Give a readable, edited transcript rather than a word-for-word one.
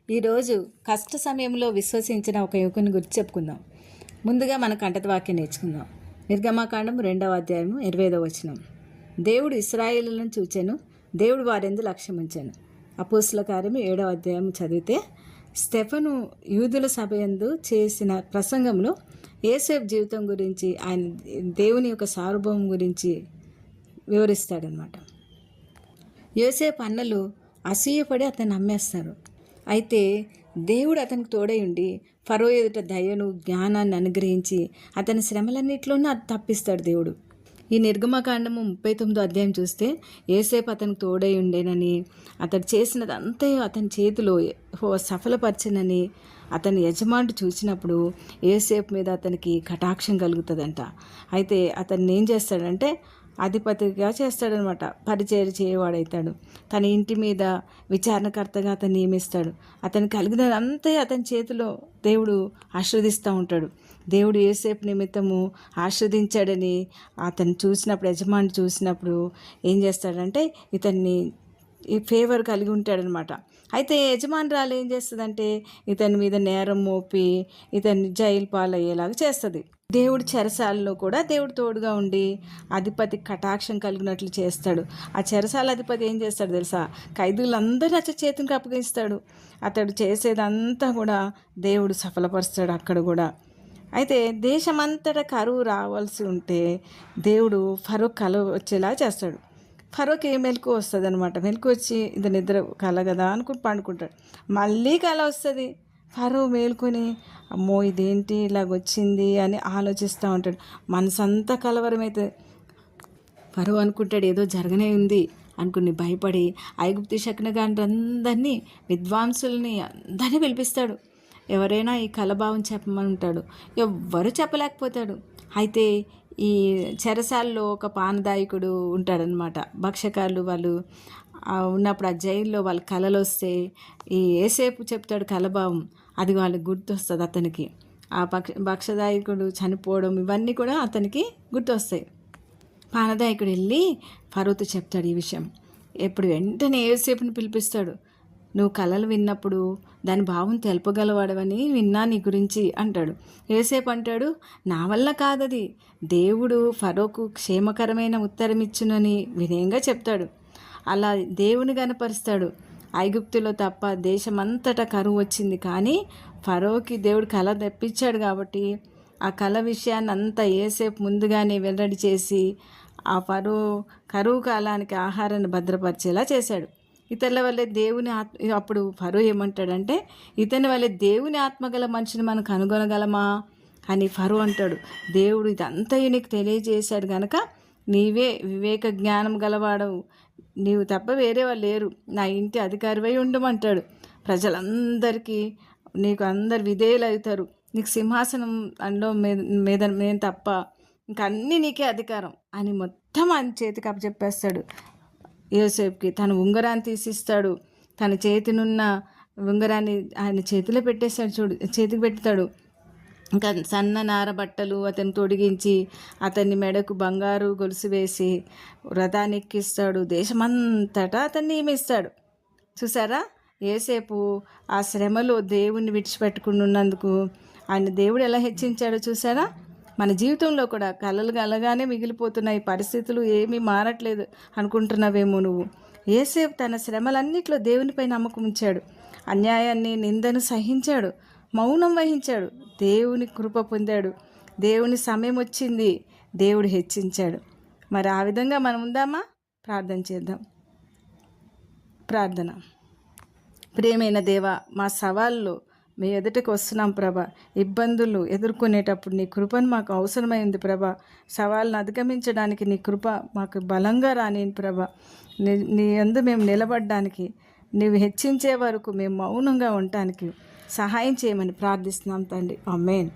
ఈరోజు కష్ట సమయంలో విశ్వసించిన ఒక యువకుని గురించి చెప్పుకుందాం. ముందుగా మన కంటత వాక్యం నేర్చుకుందాం. నిర్గమాకాండం 2వ అధ్యాయం 25వ వచనం. దేవుడు ఇశ్రాయేలులను చూచెను, దేవుడు వారెందు లక్ష్యముంచెను. అపోస్తుల కార్యం 7వ అధ్యాయం చదివితే స్టెఫను యూదుల సభయందు చేసిన ప్రసంగంలో యోసేపు జీవితం గురించి, ఆయన దేవుని యొక్క సార్వభౌమం గురించి వివరిస్తాడనమాట. యోసేపు అన్నలు అసూయపడి అతన్ని నమ్మేస్తారు. అయితే దేవుడు అతనికి తోడై ఉండి ఫరో ఎదుట దయను జ్ఞానాన్ని అనుగ్రహించి అతని శ్రమలన్నింటిలోనూ అది తప్పిస్తాడు దేవుడు. ఈ నిర్గమకాండము 39వ అధ్యాయం చూస్తే యోసేపు అతనికి తోడై ఉండేనని, అతడు చేసినదంతా అతని చేతిలో సఫలపరచనని అతని యజమానుడు చూసినప్పుడు యోసేపు మీద అతనికి కటాక్షం కలుగుతుందంట. అయితే అతన్ని ఏం చేస్తాడంటే అధిపతిగా చేస్తాడనమాట. పరిచయం చేయవాడవుతాడు. తన ఇంటి మీద విచారణకర్తగా అతను నియమిస్తాడు. అతను కలిగినదంతా అతని చేతిలో దేవుడు ఆశీర్వదిస్తూ ఉంటాడు. దేవుడు యోసేపు నిమిత్తము ఆశీర్వదించాడని అతను చూసినప్పుడు, యజమాని చూసినప్పుడు ఏం చేస్తాడంటే ఇతన్ని ఈ ఫేవర్ కలిగి ఉంటాడనమాట. అయితే యజమానురాలు ఏం చేస్తుందంటే ఇతని మీద నేరం మోపి ఇతన్ని జైలు పాలయ్యేలాగా చేస్తుంది. దేవుడి చెరసాలలో కూడా దేవుడు తోడుగా ఉండి అధిపతి కటాక్షం కలిగినట్లు చేస్తాడు. ఆ చెరసాల అధిపతి ఏం చేస్తాడు తెలుసా? ఖైదీలందరూ అచ్చ చేతికి అప్పగిస్తాడు. అతడు చేసేదంతా కూడా దేవుడు సఫలపరుస్తాడు అక్కడ కూడా. అయితే దేశమంతటా కరువు రావాల్సి ఉంటే దేవుడు ఫరో కల వచ్చేలా చేస్తాడు. ఫరోకి మెలకు వస్తుంది అనమాట. మెలకు వచ్చి ఇది నిద్ర కల కదా అనుకుని పండుకుంటాడు. మళ్ళీ కల వస్తుంది. ఫరో మేలుకొని అమ్మో ఇదేంటి ఇలాగొచ్చింది అని ఆలోచిస్తూ ఉంటాడు. మనసంతా కలవరమైతే ఫరో అనుకుంటాడు ఏదో జరగనే ఉంది అనుకుని భయపడి ఐగుప్తు శకునగాండ్రందరినీ విద్వాంసుల్ని అందరినీ పిలిపిస్తాడు. ఎవరైనా ఈ కలభావం చెప్పమంటాడు. ఎవ్వరు చెప్పలేకపోతాడు. అయితే ఈ చెరసాల్లో ఒక పానదాయకుడు ఉంటాడనమాట. భక్షకారులు వాళ్ళు ఉన్నప్పుడు ఆ జైల్లో వాళ్ళ కళలు వస్తే ఈ యోసేపు చెప్తాడు కలభావం. అది వాళ్ళకి గుర్తొస్తుంది అతనికి. ఆ భక్షదాయకుడు చనిపోవడం ఇవన్నీ కూడా అతనికి గుర్తొస్తాయి. పానదాయకుడు వెళ్ళి ఫరోతో చెప్తాడు ఈ విషయం. ఎప్పుడు వెంటనే యోసేపుని పిలిపిస్తాడు. నువ్వు కలలు విన్నప్పుడు దాని భావం తెలుపగలవాడవని విన్నా నీ గురించి అంటాడు. యోసేపు అంటాడు, నా వల్ల కాదది, దేవుడు ఫరోకు క్షేమకరమైన ఉత్తరం ఇచ్చునని వినయంగా చెప్తాడు. అలా దేవుని గనపరుస్తాడు. ఐగుప్తులో తప్ప దేశమంతటా కరువు వచ్చింది, కానీ ఫరోకి దేవుడు కళ తెప్పించాడు కాబట్టి ఆ కళ విషయాన్ని అంతా యోసేపు ముందుగానే వెల్లడి చేసి ఆ ఫరో కరువు కాలానికి ఆహారాన్ని భద్రపరిచేలా చేశాడు. ఇతరుల వల్లే దేవుని అప్పుడు ఫరో ఏమంటాడంటే ఇతని వల్లే దేవుని ఆత్మగల మనిషిని మనం కనుగొనగలమా అని ఫరో అంటాడు. దేవుడు ఇదంతా నీకు తెలియజేశాడు కనుక నీవే వివేక జ్ఞానం గలవాడవు, నీవు తప్ప వేరే వాళ్ళు లేరు, నా ఇంటి అధికారివై ఉండమంటాడు. ప్రజలందరికీ నీకు అందరు విధేయులు అవుతారు, నీకు సింహాసనం అంలో మీద నేను తప్ప ఇంక అన్నీ నీకే అధికారం అని మొత్తం ఆయన చేతికి అప్పచెప్పేస్తాడు. యోసేపుకి తన ఉంగరాన్ని తీసిస్తాడు. తన చేతినున్న ఉంగరాన్ని ఆయన చేతిలో పెట్టేస్తాడు. చేతికి పెడతాడు. ఇంకా సన్న నార బట్టలు అతను తొడిగించి అతన్ని మెడకు బంగారు గొలుసు వేసి రథాన్ని ఎక్కిస్తాడు. దేశమంతటా అతన్ని నియమిస్తాడు. చూసారా, యోసేపు ఆ శ్రమలో దేవుణ్ణి విడిచిపెట్టుకుని ఉన్నందుకు ఆయన దేవుడు ఎలా హెచ్చించాడో చూసారా. మన జీవితంలో కూడా కలలు కలగానే మిగిలిపోతున్నాయి, పరిస్థితులు ఏమీ మారట్లేదు అనుకుంటున్నావేమో నువ్వు. యోసేపు తన శ్రమలన్నింటిలో దేవునిపై నమ్మకం ఉంచాడు. అన్యాయాన్ని నిందను సహించాడు, మౌనం వహించాడు, దేవుని కృప పొందాడు. దేవుని సమయం వచ్చింది, దేవుడు హెచ్చించాడు. మరి ఆ విధంగా మనం ఉందామా? ప్రార్థన చేద్దాం. ప్రార్థన. ప్రియమైన దేవా, మా సవాల్లో మీ ఎదుటకు వస్తున్నాం ప్రభా. ఇబ్బందులు ఎదుర్కొనేటప్పుడు నీ కృపను మాకు అవసరమైంది ప్రభా. సవాళ్ళను అధిగమించడానికి నీ కృప మాకు బలంగా రానియండి ప్రభా. నీ యందు మేము నిలబడడానికి, నీవు హెచ్చించే వరకు మేము మౌనంగా ఉండటానికి సహాయం చేయమని ప్రార్థిస్తున్నాం తండ్రి. ఆమేన్.